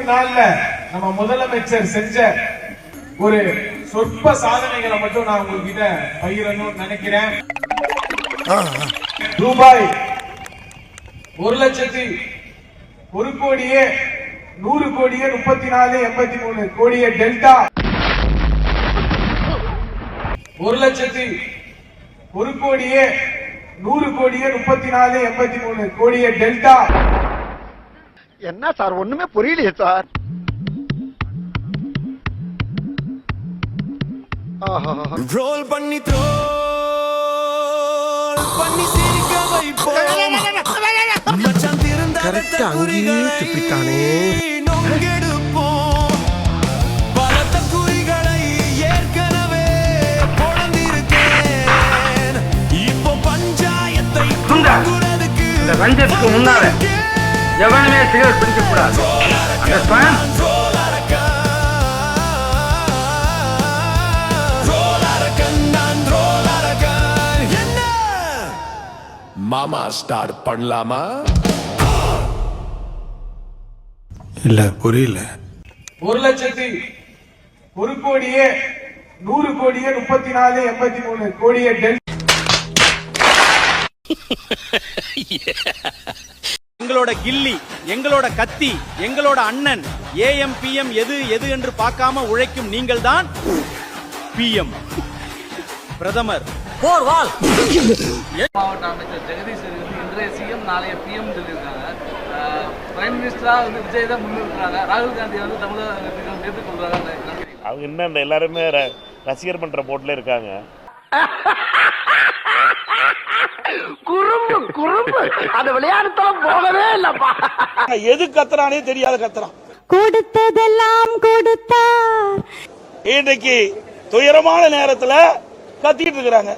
நாள்ல நம்ம முதலமைச்சர் செஞ்ச ஒரு சொற்ப சாதனைகளை மட்டும் நான் உங்ககிட்ட பகிரணும்னு நினைக்கிறேன். ரூபாய் 1,00,000 கோடியே டெல்டா 1,00,000 கோடியே டெல்டா. என்ன சார் ஒண்ணுமே புரியலையே சார். ரோல் பண்ணி த்ரோல் பண்ணி சிரிக்க வைப்போம். மச்சான் திருந்த கரெக்டா அங்கேயே துப்பிட்டானே. நொங்கெடுப்போம். பலத்த குறிகளை ஏற்கனவே பொழந்திருக்கேன். இப்போ பஞ்சாயத்தை தூக்குறதுக்கு இந்த ரஞ்சத்துக்கு முன்னால எவனுமே சிகரெட் பிடிக்க கூடாது. மாமா ஸ்டார்ட் பண்ணலாமா? இல்ல புரியல. 1,00,000 கோடியே டெல்டா. எங்களோட கில்லி, எங்களோட கத்தி, எங்களோட அண்ணன் AM PM எது எது என்று பார்க்காம உழைக்கும் நீங்கள் தான் PM பிரதமர். மாவட்ட அமைச்சர் ஜெகதீஷ் இன்றைய CM நாளைய PM சொல்லியிருக்காங்க. பிரைம் மினிஸ்டரா விஜய் தான் முன்னிறுத்துறாங்க. ராகுல் காந்தி தமிழக ஏற்றுக்கொள்றாங்க. அவங்க இன்னும் அந்த எல்லாருமே ரசிகர் பண்ற போட்ல இருக்காங்க. குறும்பு குறும்பு அந்த விளையாட்டுத்தலம் போகவே இல்லப்பா. எது கத்துறானே தெரியாத கத்துறான். கொடுத்ததெல்லாம் கொடுத்தார். இன்றைக்கு துயரமான நேரத்துல கத்திட்டு இருக்கிறாங்க.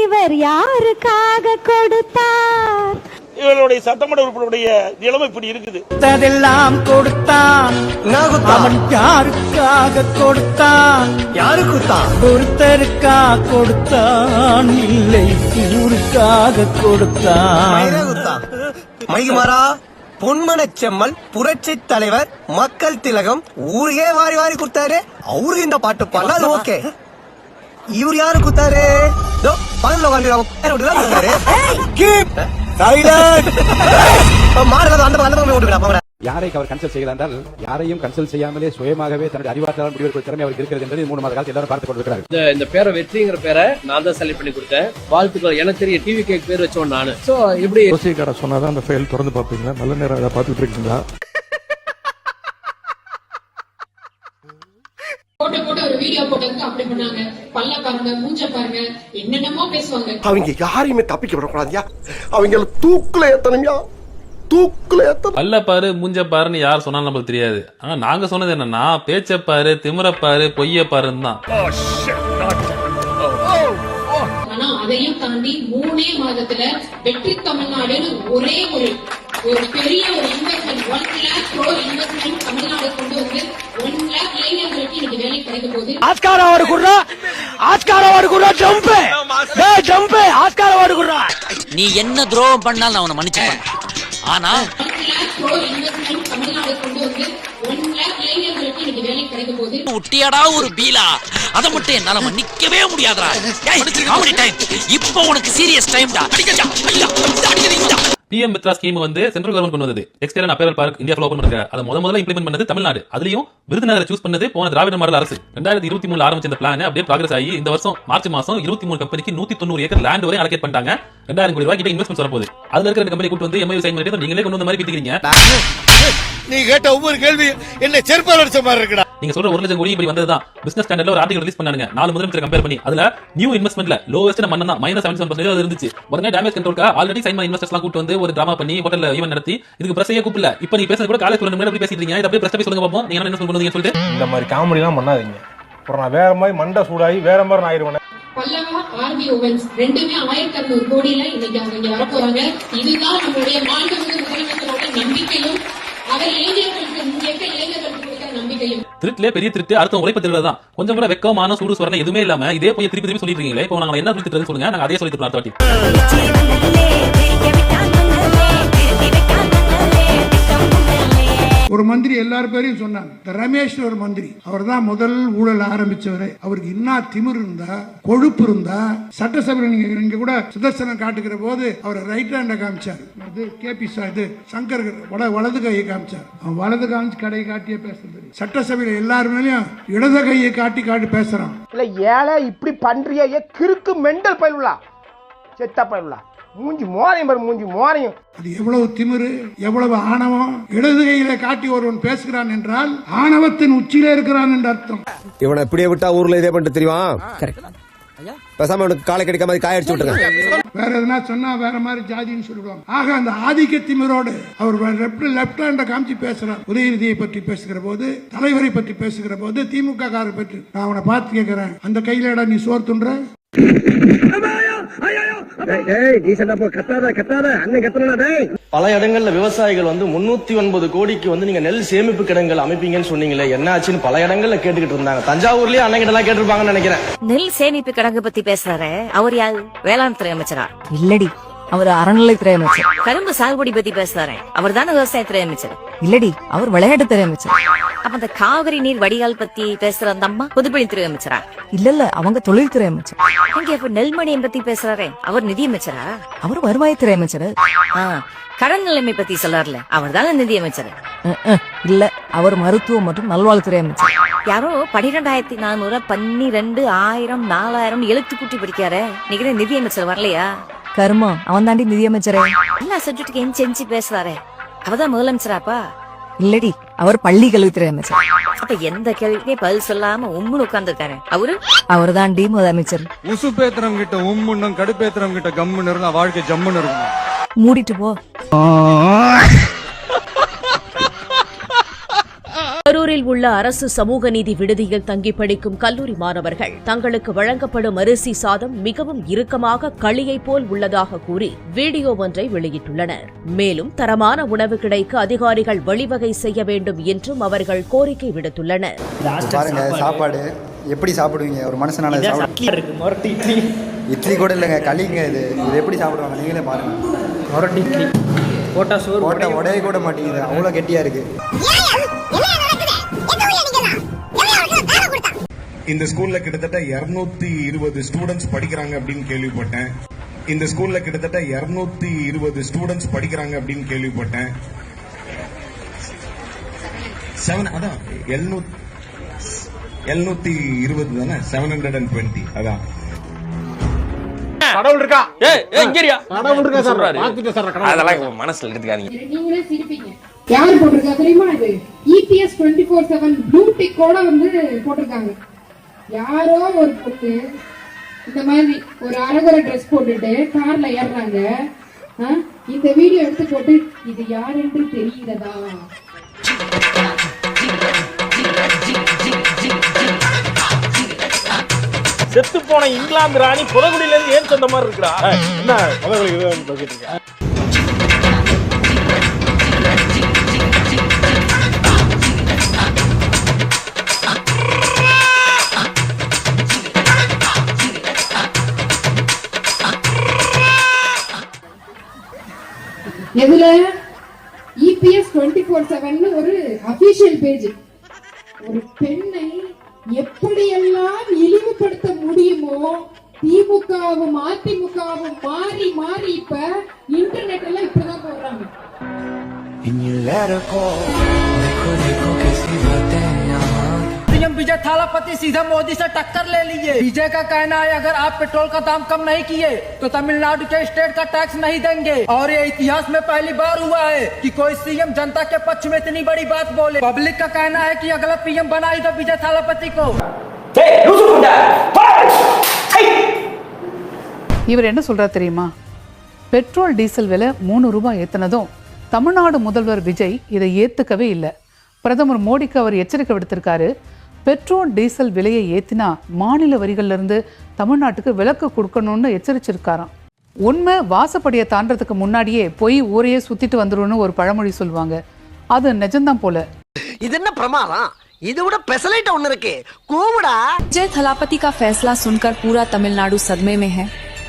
இவர் யாருக்காக கொடுத்தார்? இவருடைய சட்டமன்ற உறுப்பினருடைய நிலைமை இப்படி இருக்குது. அதெல்லாம் கொடுத்தான். அவன் யாருக்காக கொடுத்தான்? யாருக்குத்தான்? ஒருத்தருக்கா கொடுத்தான், இல்லை ஊருக்காக கொடுத்தான். மைகுமாரா பொன்மனச் செம்மல் புரட்சி தலைவர் மக்கள் திலகம் ஊருக்கே வாரி வாரி கொடுத்தாரு. அவரு இந்த பாட்டு பாடல ஓகே. இவர் யாரு குத்தாரு? பகல்ல கொடுத்தாரு. யாரை அவர் கன்சல்ட் செய்கிறார்? யாரையும் கன்சல்ட் செய்யாமலே சுயமாகவே தன்னுடைய அறிவாற்றலால் முடிவெடுக்கும் திறமை அவருக்கு இருக்கிறது என்பது 3 மாத காலத்தில் எல்லாரும் பார்த்துக் கொண்டிருக்கிறார். இந்த பேரை வெற்றிங்கிற பேரை நான் தான் செலக்ட் பண்ணி கொடுத்தேன். வாழ்த்துக்கள். எனக்கு தெரிய டிவி கேக் பேர் வச்சோம் நானு. சோ இப்படி ஓசிகார சொன்னாதான் அந்த ஃபைல் திறந்து பார்ப்பீங்களா? நல்ல நேரம் அதை பார்த்துட்டு இருக்கீங்களா? போட்டு ஒரு வீடியோ போட்டதுக்கு அப்படி பண்ணாங்க. பல்ல பாருங்க, மூஞ்ச பாருங்க, என்னென்னமோ பேசுவாங்க. அவங்க யாரையுமே தப்பிக்க விடக்கூடாதுயா. அவங்க தூக்குல ஏத்தணும்யா. தூக்குல ஏத்தணும். பல்ல பாரு மூஞ்ச பாருன்னு யார் சொன்னாலும் நமக்கு தெரியாது. ஆனா நாங்க சொன்னது என்னன்னா பேச்ச பாரு, திமிர பாரு, பொய்ய பாருன்னு தான். ஆனா அதையும் தாண்டி 3 மாதத்துல வெற்றி தமிழ்நாடுன்னு ஒரே ஒரு பெரிய ஒரு investment 1 lakh crore investment Tamil Nadu கொண்டு வந்து 1 lakh இளைஞர்களுக்கு இன்னைக்கு வேலை கிடைக்க போகுது. ஆஸ்கார் அவார்டு குடுறா. ஆஸ்கார் அவார்டு குடுறா. ஜம்ப் ஜம்ப் ஆஸ்கார் அவார்டு குடுறா. நீ என்ன துரோகம் பண்ணாலும் அவனை மன்னிச்சுப்பான். ஆனா 1 lakh crore இன்வெஸ்ட்மெண்ட் தமிழ்நாடு கொண்டு வந்து 1 lakh இளைஞர்களுக்கு இன்னைக்கு வேலை கிடைக்க போகுது. உட்டியாடா ஒரு பீலா, அத மட்டும் என்னால மன்னிக்கவே முடியாதுடா. Comedy time. இப்போ உனக்கு சீரியஸ் டைம்டா. PM மித்ரா ஸ்கீம் வந்து சென்ட்ரல் கவர்மெண்ட் கொண்டு வந்தது. Textile apparel park India open பண்ணுங்க. அதை முதல்ல இம்ப்ளிமெண்ட் பண்ணது தமிழ்நாடு. அதுலயும் விருதுநகரை சூஸ் பண்ணது போன திராவிட மாடல் அரசு. 2023 ஆரம்பிச்ச இந்த பிளான் அப்படியே ப்ராக்ரஸ் ஆகி இந்த வருஷம் மார்ச் மாசம் 23 கம்பெனிக்கு 190 ஏக்கர் லேண்ட் வரை அலோகேட் பண்ணிட்டாங்க. 2000 கோடி ரூபாய் கிட்ட இன்வெஸ்ட்மென்ட் வர போகுது. அதுல இருக்கிற 2 கம்பெனி கூட்டி வந்து MOU சைன் பண்ணிட்டு நீங்களே கொண்டு வந்த மாதிரி பீத்திக்கிறீங்க. நீ கேட்ட ஒவ்வொரு கேள்வி என்ன செருப்பால் அடிச்ச மாதிரி இருக்குடா. நீங்க சொல்ற 1 லட்சம் கோடி இப்படி வந்ததுதான். பிசினஸ் ஸ்டாண்டர்ட்ல ஒரு ஆர்டிகல் ரிலீஸ் பண்ணாங்க 4 முதலமைச்சர் கம்பேர் பண்ணி. அதுல நியூ இன்வெஸ்ட்மென்ட்ல லோவஸ்ட் நம்ம தான் -77% அது இருந்துச்சு. உடனே டேமேஜ் கண்ட்ரோல்க்கா ஆல்ரெடி சைன் பண்ண இன்வெஸ்டர்ஸ்லாம் கூட்டி வந்து ஒரு டிராமா பண்ணி ஹோட்டல்ல ஈவென்ட் நடத்தி இதுக்கு பிரச்சனையே கூப்பிடல. இப்போ நீ பேசுறது கூட காலேஜ் ஸ்டூடண்ட் எப்படி பேசிட்டு இருக்கீங்க? இத அப்படியே பிரச்சனை சொல்லுங்க பாப்போம். நீங்க என்ன சொல்றீங்க சொல்லிட்டு இந்த மாதிரி காமெடி எல்லாம் பண்ணாதீங்க. அப்புறம் நான் வேற மாதிரி மண்டை சூடாகி வேற மாதிரி நான் ஆயிருவேன். பல்லவா ஆர்பி ஓவன்ஸ் ரெண்டுமே 1600 கோடியில இன்னைக்கு அவங்க இங்க வரப்போறாங்க. இதுதான் நம்மளுடைய மாண்புமிகு முதலமைச்சரோட நம்பிக்கையும் அவர் இளைஞர்களுக்கு இளைஞர்களுக்கு கொடுக்கிற நம்பிக்கையும். திருட்டுல பெரிய திருட்டு அடுத்த உழைப்பு திருடுதான். கொஞ்சம் கூட வெக்கமான சூடு சொரணை எதுவுமே இல்லாம இதே போய் திருப்பி திருப்பி சொல்லிட்டு இருக்கீங்களே. இப்போ நாங்க என்ன திருட்டு சொல்லுங்க, நாங்க அதே சொல்லிட்டு அடுத்த வாட்டி. ஒரு மந்திரி எல்லாரும் பேரையும் சொன்னாங்க. இந்த ரமேஷ் ஒரு மந்திரி, அவர் தான் முதல் ஊழல் ஆரம்பிச்சவர். அவருக்கு இன்னா திமிர் இருந்தா, கொழுப்பு இருந்தா, சட்டசபையில் நீங்க கூட சுதர்சனம் காட்டுகிற போது அவர் ரைட் ஹேண்ட காமிச்சார். கேபி சங்கர் வலது கையை காமிச்சார். அவன் வலது காமிச்சு கடையை காட்டியே பேசுறது. சட்டசபையில் எல்லாருமேலையும் இடது கையை காட்டி காட்டி பேசுறான். இல்ல ஏழை இப்படி பண்றிய கிறுக்கு மெண்டல் பயிலுலா செத்த பயிலுலா மூஞ்சி மோரையும் பாரு, மூஞ்சி மோரையும். அது எவ்வளவு திமிரு, எவ்வளவு ஆணவம். இடது கையில காட்டி ஒருவன் பேசுகிறான் என்றால் ஆணவத்தின் உச்சியிலே இருக்கிறான் என்று அர்த்தம். இவனை இப்படியே விட்டா ஊர்ல இதே பண்ணிட்டு தெரியுமா? பேசாம அவனுக்கு காலை கிடைக்காம காய அடிச்சு விட்டுருங்க. வேற எதுனா சொன்னா வேற மாதிரி ஜாதின்னு சொல்லுவாங்க. ஆக அந்த ஆதிக்க திமிரோடு அவர் லெப்ட் ஹேண்ட காமிச்சு பேசுறார். உதயநிதியை பற்றி பேசுகிற போது, தலைவரை பற்றி பேசுகிற போது, திமுக காரர் பற்றி நான் அவனை பார்த்து கேட்கிறேன், அந்த கையில நீ சோறு துன்ற? பல இடங்கள்ல விவசாயிகள் 309 கோடிக்கு நீங்க நெல் சேமிப்பு கிடங்குகள் அமைப்பீங்கன்னு சொன்னீங்களே, என்ன ஆச்சுன்னு பல இடங்கள்ல கேட்டுக்கிட்டு இருந்தாங்க. தஞ்சாவூர்லயே அன்னைக்கு எல்லாம் கேட்டிருப்பாங்கன்னு நினைக்கிறேன். நெல் சேமிப்பு கிடங்கு பத்தி பேசுறாரு, அவர் யாரு? வேளாண் துறை அமைச்சரா? இல்லடி, அவர் அறநிலைத்துறை அமைச்சர். கரும்பு சாகுபடி பத்தி பேசுறாரு, அவர் தானே விவசாயத்துறை அமைச்சர்? இல்லடி, அவர் விளையாட்டுத்துறை அமைச்சர். அப்ப அந்த காவிரி நீர் வடிகால் பத்தி பேசுற அந்த அம்மா பொதுப்பணித்துறை அமைச்சரா? இல்ல, அவங்க தொழில்துறை அமைச்சர். இங்க இப்ப நெல்மணியம் பத்தி பேசுறாரு, அவர் நிதி அமைச்சரா? அவர் வருவாய்த்துறை அமைச்சர். கடன் நிலைமை பத்தி சொல்றாருல, அவர் தானே நிதி அமைச்சர்? இல்ல, அவர் மருத்துவம் மற்றும் நல்வாழ்வுத்துறை அமைச்சர். யாரோ 12,400 12 1000 4000 எழுத்து கூட்டி படிக்காரு, நீங்க நிதி அமைச்சர் வரலையா? கர்மா, அவன் தாண்டி நிதி அமைச்சரே. எல்லா சப்ஜெக்டுக்கு எஞ்சி பேசுறாரு, அவதான் முதலமைச்சராப்பா? இல்லடி, அவர் பள்ளி கல்வித்துறை அமைச்சர். அப்ப எந்த கேள்விக்கே பதில் சொல்லாம உம்முன்னு உட்கார்ந்து இருக்காரு, அவர் தாண்டி முதலமைச்சர். உசுப்பேத்திரம் கிட்ட உம்முன்னும் கடுப்பேத்திரம் கிட்ட கம்முன்னு இருந்தா வாழ்க்கை ஜம்முன்னு இருக்கும். மூடிட்டு போ. கரூரில் உள்ள அரசு சமூக நீதி விடுதியில் தங்கி படிக்கும் கல்லூரி மாணவர்கள் தங்களுக்கு வழங்கப்படும் அரிசி சாதம் மிகவும் இறுக்கமாக களியை போல் உள்ளதாக கூறி வீடியோ ஒன்றை வெளியிட்டுள்ளனர். மேலும் தரமான உணவு கிடைக்க அதிகாரிகள் வழிவகை செய்ய வேண்டும் என்றும் அவர்கள் கோரிக்கை விடுத்துள்ளனர். சாப்பாடு எப்படி சாப்பிடுவீங்க? ஒரு மனுஷனால இட்லி கூட இல்லைங்க, களிங்க. இது எப்படி சாப்பிடுவாங்க நீங்களே பாருங்க. மொரட்டி இட்லி போட்டா சோறு உடைய கூட மாட்டேங்குது, அவ்வளோ கெட்டியா இருக்கு. இந்த ஸ்கூல்ல கிட்டத்தட்ட 220 ஸ்டூடெண்ட்ஸ் படிக்கிறாங்க அப்படின்னு கேள்விப்பட்டேன். இந்த ஸ்கூல்ல கிட்டத்தட்ட 220 ஸ்டூடெண்ட்ஸ் படிக்கிறாங்க அப்படின்னு கேள்விப்பட்டேன். 720 தானே, 720 அதான். கடவுள் இருக்கா? கடவுள் இருக்கா சார்? பாத்துட்டு சார் அதெல்லாம் மனசுல எடுத்துக்காதீங்க. நீங்களே சிரிப்பீங்க. யாரு போட்டிருக்கா தெரியுமா? இது EPS 24/7 ப்ளூ டிக்கோட போட்டிருக்காங்க. யாரோ ஒரு பொண்ணு இந்த மாதிரி ஒரு அரகுறை ட்ரெஸ் போட்டுட்டு கார்ல ஏறாங்க. இந்த வீடியோ எடுத்து போட்டு இது யார் என்று தெரியுதா? செத்து போன இங்கிலாந்து ராணி புலகுடியில இருந்து ஏன் சொந்த மாதிரி இருக்கா? என்ன அவர்களுக்கு எதுல EPS 24/7 ஒரு அபிஷியல் பேஜ். ஒரு பெண்ணை எப்படியெல்லாம் இழிவுபடுத்த முடியுமோ திமுகவும் அதிமுகவும் மாறி மாறி இப்ப இன்டர்நெட் எல்லாம் இப்பதான் போடுறாங்க. सीएम विजय थालापति सीधा मोदी से टक्कर ले लिए। विजय का कहना है अगर आप पेट्रोल का दाम कम नहीं किए तो तमिलनाडु के स्टेट का टैक्स नहीं देंगे। और ये इतिहास में पहली बार हुआ है कि कोई सीएम जनता के पक्ष में इतनी बड़ी बात बोले। पब्लिक का कहना है कि अगला पीएम बना ही दो विजय थालापति को। இவர் என்ன சொல்றாரு தெரியுமா? பெட்ரோல் டீசல் விலை 3 ரூபாய் ஏத்தினதும் தமிழ்நாடு முதல்வர் விஜய் இதை ஏத்துக்கவே இல்லை. பிரதமர் மோடிக்கு அவர் எச்சரிக்கை விடுத்திருக்காரு. பெட்ரோல் டீசல் விலையை ஏத்தினா மாநில வரிகள்ல இருந்து தமிழ்நாட்டுக்கு விலக்கு கொடுக்கணும்னு எச்சரிச்சிருக்காராம். உண்மை வாசப்படியை தாண்டறதுக்கு முன்னாடியே போய் ஊரையே சுத்திட்டு வந்துருன்னு ஒரு பழமொழி சொல்லுவாங்க. அது நிஜம்தான் போல. இது என்ன பிரமாதம்? இது விட பெசலைட் ஒன்னு இருக்கு, கூவுடா. विजय थालापति का फैसला सुनकर पूरा तमिलनाडु सदमे में है।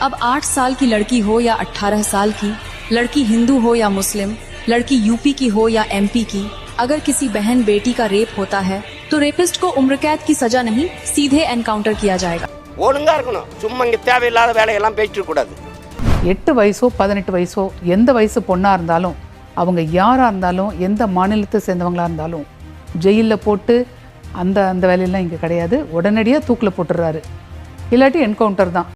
अब 8 साल की लड़की हो या 18 साल की, लड़की हिंदू हो या मुस्लिम, लड़की यूपी की हो या MP की, अगर किसी बहन बेटी का रेप होता है तो रेपिस्ट को उम्र कैद की सजा नहीं, सीधे एनकाउंटर किया जाएगा. ஒழுங்கா இருக்கணும். சும்மா இங்க தேவையில்லாத வேலையெல்லாம் பேசிட்டு கூடாது. 8 வயசோ 18 வயசோ எந்த வயசு பொண்ணா இருந்தாலும் அவங்க யாரா இருந்தாலும் எந்த மாநிலத்தை சேர்ந்தவங்களா இருந்தாலும் ஜெயிலில் போட்டு அந்த வேலையெல்லாம் இங்கே கிடையாது. உடனடியாக தூக்கில் போட்டுடுறாரு, இல்லாட்டி என்கவுண்டர் தான்.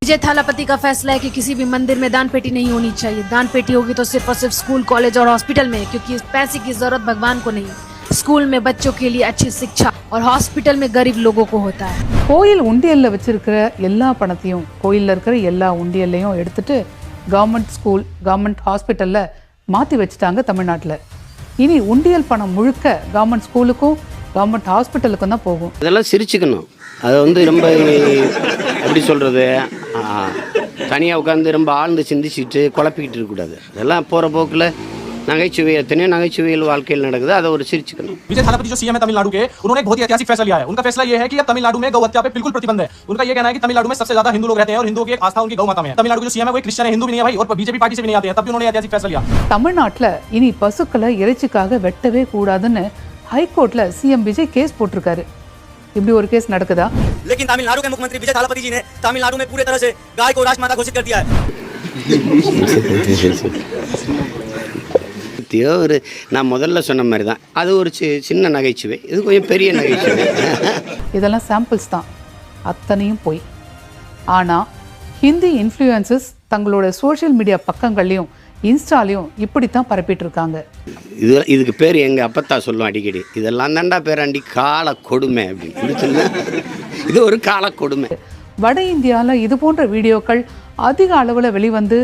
विजय थालापति का फैसला है कि किसी भी मंदिर में दान पेटी नहीं होनी चाहिए. दान पेटी होगी तो सिर्फ और सिर्फ स्कूल, कॉलेज और हॉस्पिटल में, क्योंकि पैसे की जरूरत भगवान को नहीं. स्कूल में बच्चों के लिए अच्छी शिक्षा और हॉस्पिटल में गरीब लोगों को होता है. கோயில் உண்டியல்ல வச்சிருக்கிற எல்லா பணத்தையும், கோயிலில் இருக்கிற எல்லா உண்டியல்லையும் எடுத்துட்டு கவர்மெண்ட் ஸ்கூல், கவர்மெண்ட் ஹாஸ்பிட்டல்ல மாற்றி வச்சுட்டாங்க தமிழ்நாட்டில். இனி உண்டியல் பணம் முழுக்க கவர்மெண்ட் ஸ்கூலுக்கும் கவர்மெண்ட் ஹாஸ்பிட்டலுக்கும் தான் போகும். இதெல்லாம் சிரிச்சுக்கணும். அது வந்து ரொம்ப எப்படி சொல்கிறது, தனியாக உட்காந்து ரொம்ப ஆழ்ந்து சிந்திச்சுட்டு குழப்பிக்கிட்டு இருக்கக்கூடாது. அதெல்லாம் போகிற போக்கில் நகைச்சுவை, எத்தனையோ நகைச்சுவையில் வாழ்க்கையில் நடக்குது, அதை ஒரு சிரிச்சுக்கணும். विजय थालापति जो सीएम है तमिलनाडु के, उन्होंने एक बहुत ही ऐतिहासिक फैसला लिया है. उनका फैसला ये है कि अब तमिलनाडु में गौ हत्या पे बिल्कुल प्रतिबंध है. उनका ये कहना है कि तमिलनाडु में सबसे ज्यादा हिंदू लोग रहते हैं और हिंदुओं की एक आस्था उनकी गौ माता में है. तमिलनाडु के जो सीएम है वो क्रिश्चियन है, हिंदू भी नहीं है भाई, और बीजेपी पार्टी से भी नहीं आते हैं, तब भी उन्होंने ऐतिहासिक फैसला लिया. தமிழ்நாட்டில் இனி பசுக்களை இறைச்சிக்காக வெட்டவே கூடாதுன்னு ஹைகோர்ட்ல சிஎம் விஜய் கேஸ் போட்டிருக்காரு. இப்படி ஒரு கேஸ் நடக்குதா? लेकिन तमिलनाडु के मुख्यमंत्री विजय थालापति जी ने तमिलनाडु में पूरी तरह से गाय को राष्ट्रमाता घोषित कर दिया है. ஒரு நான் முதல்ல சொன்ன மாதிரி தான், அது ஒரு சின்ன நகைச்சுவை, இது கொஞ்சம் பெரிய நகைச்சுவை. இதெல்லாம் சாம்பிள்ஸ் தான், அத்தனையும் போய். ஆனால் ஹிந்தி இன்ஃப்ளூயன்சஸ் தங்களோட சோஷியல் மீடியா பக்கங்கள்லையும் இன்ஸ்டாலையும் இப்படித்தான் பரப்பிட்டு இருக்காங்க. இதுக்கு பேர் எங்கள் அப்பத்தா சொல்லுவோம் அடிக்கடி, இதெல்லாம் தாண்டா பேராண்டி கால கொடுமை அப்படின்னு. இது ஒரு கால கொடுமை. வட இந்தியாவில் இது போன்ற வீடியோக்கள் அதிக அளவில் வெளிவந்து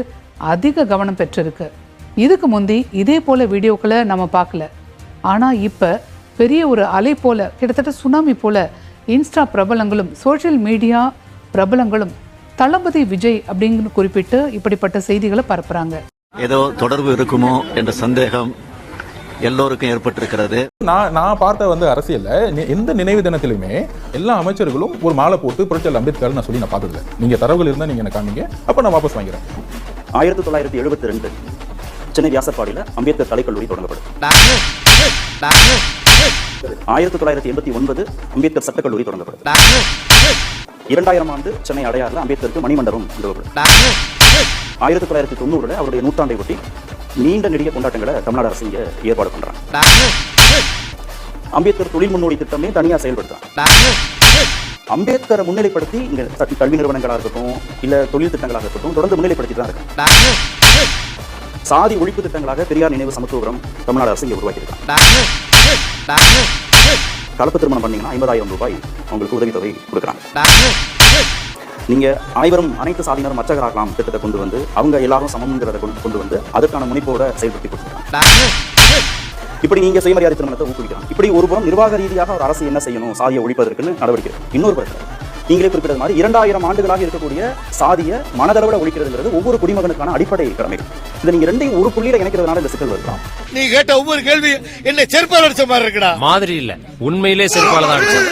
அதிக கவனம் பெற்றிருக்கு. இதுக்கு முந்தி இதே போல வீடியோக்களை நம்ம பார்க்கல. ஆனால் இப்போ பெரிய ஒரு அலை போல, கிட்டத்தட்ட சுனாமி போல இன்ஸ்டா பிரபலங்களும் சோஷியல் மீடியா பிரபலங்களும் தளபதி விஜய் அப்படின்னு குறிப்பிட்டு இப்படிப்பட்ட செய்திகளை பரப்புறாங்க. ஏதோ தொடர்பு இருக்குமோ என்ற சந்தேகம் எல்லோருக்கும் ஏற்பட்டிருக்கிறது. நான் பார்த்த வந்து அரசியல்ல எந்த நினைவு தினத்திலுமே எல்லா அமைச்சர்களும் ஒரு மாலை போட்டு புரட்சியாளர் அம்பேத்கர் நான் சொல்லி நான் பார்த்ததில்லை. நீங்க தரவுகள் இருந்தா நீங்க எனக்கு காமிங்க, அப்ப நான் வாபஸ் வாங்கிறேன். 1972 சென்னை வியாசர்பாடியில் அம்பேத்கர் கலைக்கல்லூரி தொடங்கப்படும். 1989 அம்பேத்கர் சட்டக்கல்லூரி தொடங்கப்படும். 2000 ஆண்டு சென்னை அடையாறுல அம்பேத்கருக்கு மணிமண்டபம் நிறுவப்படும். 1990 அவருடைய நூற்றாண்டை ஒட்டி நீண்ட நெடிய கொண்டாட்டங்களை தமிழ்நாடு அரசு இங்க ஏற்பாடு பண்றாங்க. அம்பேத்கர் தொழில் முன்னோடி திட்டமே தனியா செயல்படுத்துறாங்க. அம்பேத்கரை முன்னிலைப்படுத்தி இங்க கல்வி நிறுவனங்களாக இருக்கட்டும், இல்ல தொழில் திட்டங்களாக இருக்கட்டும், தொடர்ந்து முன்னிலைப்படுத்தி தான் இருக்காங்க. சாதி ஒழிப்பு திட்டங்களாக பெரியார் நினைவு சமத்துவபுரம் தமிழ்நாடு அரசு இங்க உருவாக்கியிருக்காங்க. கலப்பு திருமணம் பண்ணீங்கன்னா 50,000 ரூபாய் உங்களுக்கு உதவித்தொகை கொடுக்குறாங்க. நீங்க அனைத்து சாதியினரும் அர்ச்சகராகலாம் திட்டத்தை கொண்டு வந்து அவங்க எல்லாரும் சமம்ங்கிறத கொண்டு வந்து அதற்கான முனைப்போட செயல்படுத்தி கொடுத்துருக்காங்க. இப்படி நீங்க சுயமரியாதை திருமணத்தை ஊக்குவிக்கலாம். இப்படி ஒரு புறம் நிர்வாக ரீதியாக ஒரு அரசு என்ன செய்யணும் சாதியை ஒழிப்பதற்குன்னு நடவடிக்கை, இன்னொரு புறத்தில் நீங்களே குறிப்பிட்டது மாதிரி 2000 ஆண்டுகளாக இருக்கக்கூடிய சாதிய மனதளவில் ஒழிக்கிறதுங்கிறது ஒவ்வொரு குடிமகனுக்கான அடிப்படை கடமை. இதை நீங்க ரெண்டையும் ஒரு புள்ளியில இணைக்கிறதுனால இந்த சிக்கல் வருதான். நீ கேட்ட ஒவ்வொரு கேள்வி என்ன செருப்பால் அடிச்ச மாதிரி இருக்குடா. மாதிரி இல்ல, உண்மையிலே செருப்பால தான் அடிச்சது.